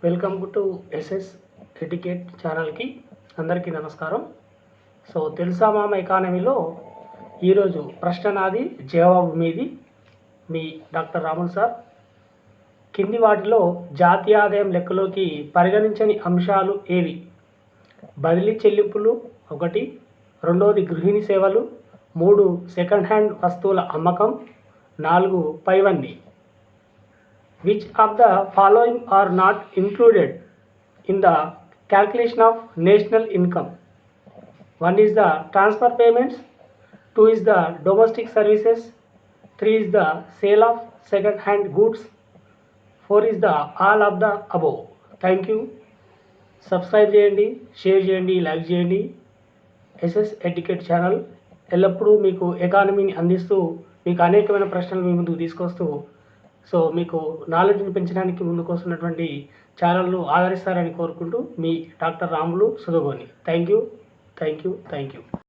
Welcome to SS etiquette ఛానల్కి అందరికీ నమస్కారం. సో తెలుసా మామ ఎకానమీలో ఈరోజు ప్రశ్న నాది, జవాబు మీది. మీ డాక్టర్ రాముల్ సార్. కింది వాటిలో జాతీయ ఆదాయం లెక్కలోకి పరిగణించని అంశాలు ఏవి? బదిలీ చెల్లింపులు ఒకటి, రెండవది గృహిణి సేవలు, 3 సెకండ్ హ్యాండ్ వస్తువుల అమ్మకం, 4 పైవన్నీ. Which of the following are not included in the calculation of national income? 1 is the transfer payments, 2 is the domestic services, 3 is the sale of second hand goods, 4 is the all of the above. Thank you. Subscribe చేయండి, share చేయండి, like చేయండి. SS etiquette channel ఎల్లప్పుడూ మీకు ఎకానమీని అందిస్తూ మీకు అనేకమైన ప్రశ్నలు మీ ముందుకు తీసుకొస్తూ సో మీకు నాలెడ్జ్ని పెంచడానికి ముందుకు వస్తున్నటువంటి ఛానల్ను ఆదరిస్తారని కోరుకుంటూ మీ doctor Ramulu Sudhagoni. Thank you.